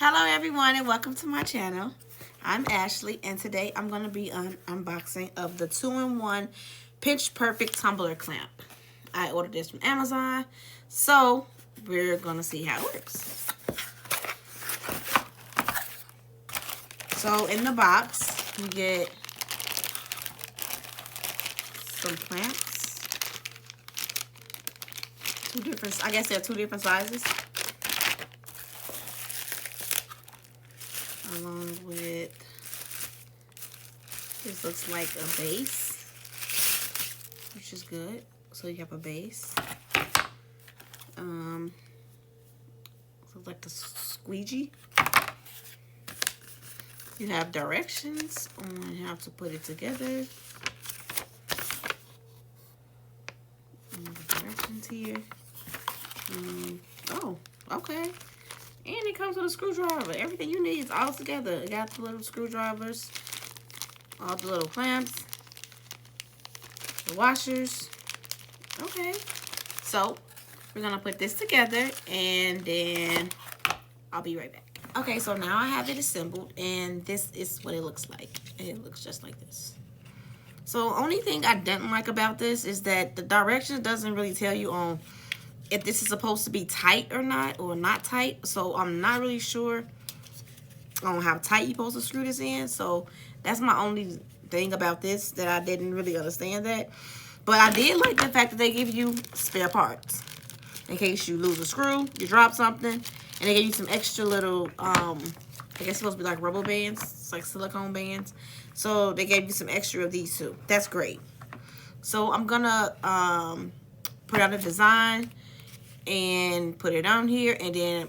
Hello everyone and welcome to my channel. I'm Ashley and today I'm going to be unboxing of the 2-in-1 Pinch Perfect Tumbler Clamp. I ordered this from Amazon, so we're going to see how it works. So in the box you get some clamps. I guess they're two different sizes. Along with, this looks like a base, which is good. So you have a base. Looks like the squeegee. You have directions on how to put it together. The directions here. Oh, okay. And it comes with a screwdriver. Everything you need is all together. It got the little screwdrivers, all the little clamps, the washers. Okay. So, we're going to put this together and then I'll be right back. Okay, so now I have it assembled and this is what it looks like. It looks just like this. So, only thing I didn't like about this is that the directions doesn't really tell you on if this is supposed to be tight or not tight. So I'm not really sure on how tight you're supposed to screw this in. So that's my only thing about this that I didn't really understand that. But I did like the fact that they give you spare parts in case you lose a screw, you drop something, and they give you some extra little I guess it's supposed to be like rubber bands. It's like silicone bands. So they gave you some extra of these too. That's great. So I'm gonna put out a design and put it on here, and then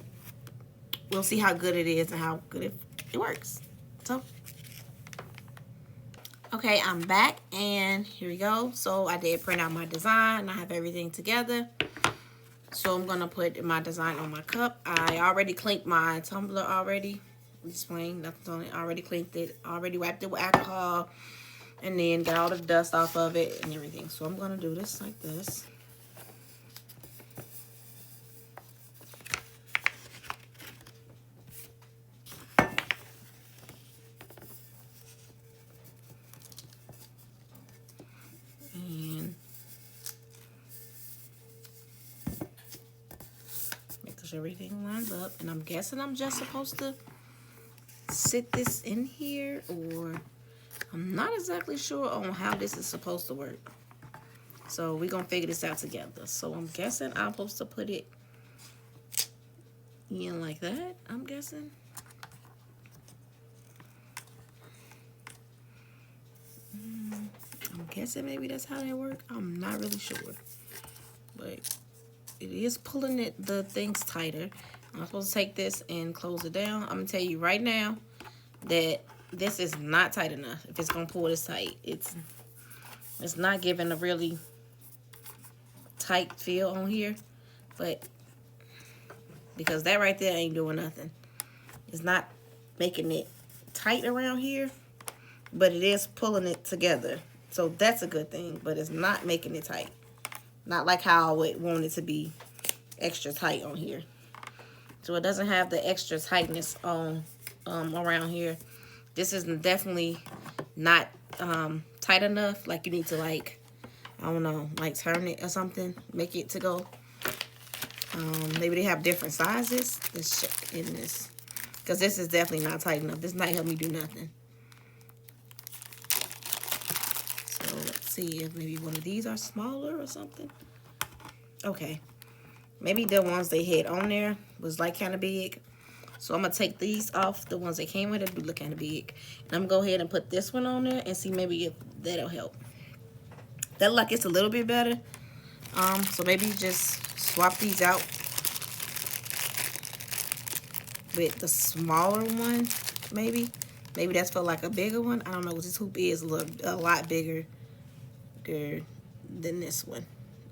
we'll see how good it is and how good it works. So, okay, I'm back, and here we go. So I did print out my design. I have everything together. So I'm gonna put my design on my cup. I already cleaned my tumbler already. It's plain, nothing's on it. I already cleaned it. Already wiped it with alcohol, and then got all the dust off of it and everything. So I'm gonna do this like this. Everything lines up, and I'm guessing I'm just supposed to sit this in here, or I'm not exactly sure on how this is supposed to work. So we're gonna figure this out together. So I'm guessing I'm supposed to put it in like that. I'm guessing. I'm guessing maybe that's how they work. I'm not really sure, but it is pulling the things tighter. I'm supposed to take this and close it down. I'm gonna tell you right now that this is not tight enough. If it's gonna pull this tight, it's not giving a really tight feel on here, but because that right there ain't doing nothing. It's not making it tight around here, but it is pulling it together. So that's a good thing, but it's not making it tight. Not like how I would want it to be extra tight on here. So it doesn't have the extra tightness on around here. This is definitely not tight enough. Like you need to, like, I don't know, like turn it or something. Make it to go. Maybe they have different sizes. Let's check in this. Because this is definitely not tight enough. This not help me do nothing. So let's see if maybe one of these are smaller or something. Okay. Maybe the ones they had on there was like kind of big. So I'm going to take these off. The ones that came with it do look kind of big. And I'm going to go ahead and put this one on there and see maybe if that'll help. That look like it's a little bit better. So maybe just swap these out with the smaller one, maybe. Maybe that's for like a bigger one. I don't know, because this hoop is a lot bigger than this one,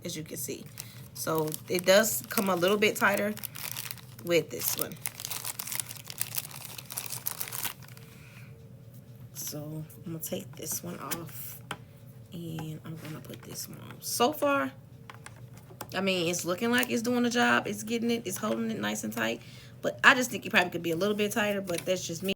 as you can see. So it does come a little bit tighter with this one. So I'm gonna take this one off and I'm gonna put this one on. So far, I mean, it's looking like it's doing the job. It's getting it, it's holding it nice and tight. But I just think it probably could be a little bit tighter, but that's just me.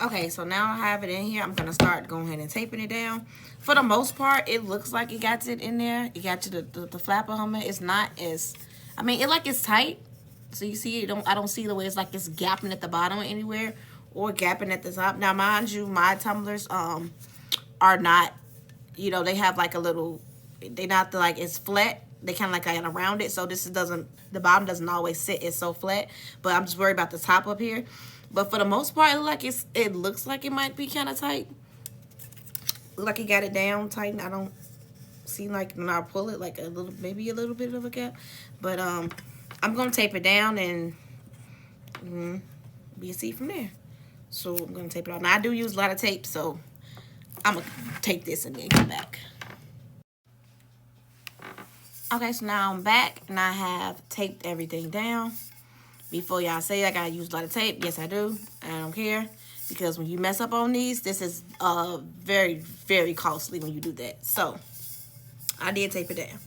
Okay, so now I have it in here. I'm gonna start going ahead and taping it down. For the most part, it looks like it got it in there. It got to the flapper helmet. It's not as, I mean, it's tight. So you see, I don't see the way it's like it's gapping at the bottom anywhere or gapping at the top. Now, mind you, my tumblers are not, you know, they have like a little, they not like it's flat. They kind of like around it, so the bottom doesn't always sit. It's so flat, but I'm just worried about the top up here. But for the most part, it looks like it might be kind of tight. Look like it got it down tight. I don't see like when I pull it like a little, maybe a little bit of a gap. But I'm gonna tape it down and we'll see from there. So I'm gonna tape it off. Now I do use a lot of tape, so I'm gonna take this and then come back. Okay, so now I'm back and I have taped everything down. Before y'all say I gotta use a lot of tape, yes I do. I don't care, because when you mess up on these, this is very, very costly when you do that. So I did tape it down.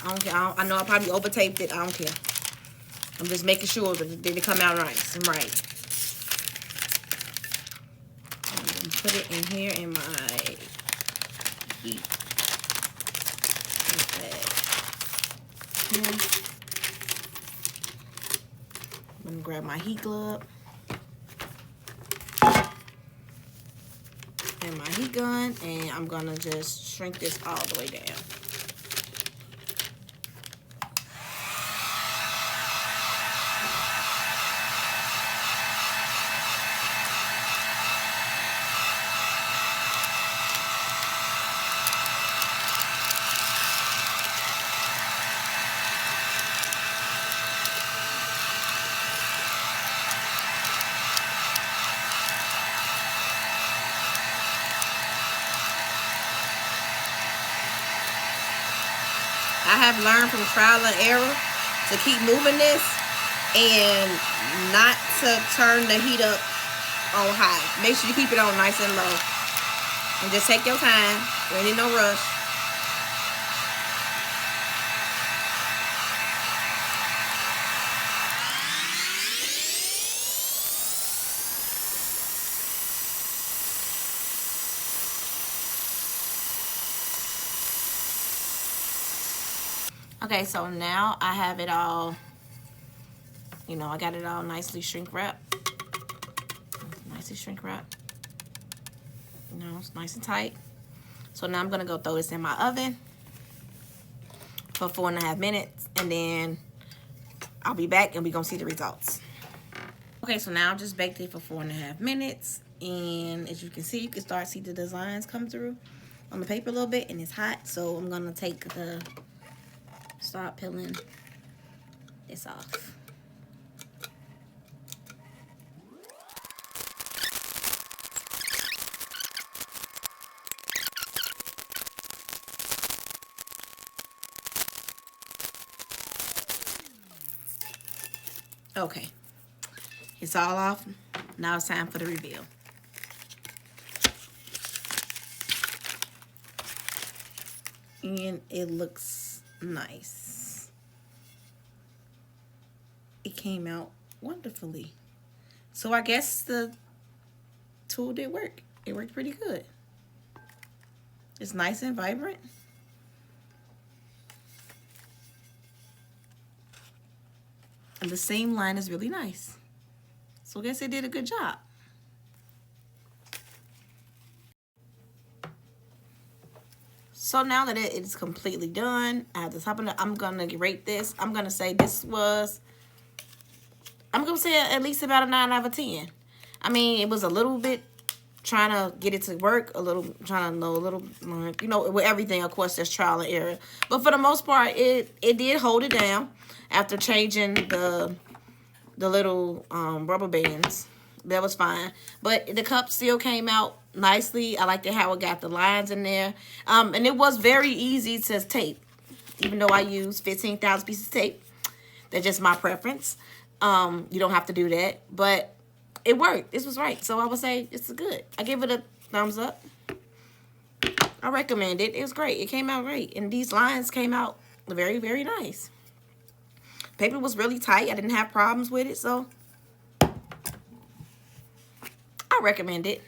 I don't care. I know I probably over taped it. I don't care. I'm just making sure that they come out nice and right. I'm gonna put it in here in my heat. I'm gonna grab my heat glove and my heat gun, and I'm gonna just shrink this all the way down. I have learned from trial and error to keep moving this and not to turn the heat up on high. Make sure you keep it on nice and low. And just take your time. There ain't no rush. Okay, so now I have it all, you know, I got it all nicely shrink wrapped. Nicely shrink wrapped. You know, it's nice and tight. So now I'm gonna go throw this in my oven for 4.5 minutes, and then I'll be back and we're gonna see the results. Okay, so now I just baked it for 4.5 minutes, and as you can see, you can start to see the designs come through on the paper a little bit, and it's hot, so I'm gonna start peeling this off. Okay, it's all off. Now it's time for the reveal. And it looks nice. It came out wonderfully. So I guess the tool did work. It worked pretty good. It's nice and vibrant. And the seam line is really nice. So I guess it did a good job. So now that it is completely done, I have the top of it. I'm gonna rate this. I'm gonna say this was, I'm gonna say at least about a 9 out of 10. I mean, it was a little bit trying to get it to work, a little trying to know a little, you know, with everything, of course, there's trial and error. But for the most part, it did hold it down after changing the little rubber bands. That was fine. But the cup still came out nicely. I liked how it got the lines in there. And it was very easy to tape, even though I used 15,000 pieces of tape. That's just my preference. You don't have to do that. But it worked. This was right. So I would say it's good. I give it a thumbs up. I recommend it. It was great. It came out great. And these lines came out very, very nice. Paper was really tight. I didn't have problems with it, so I recommend it.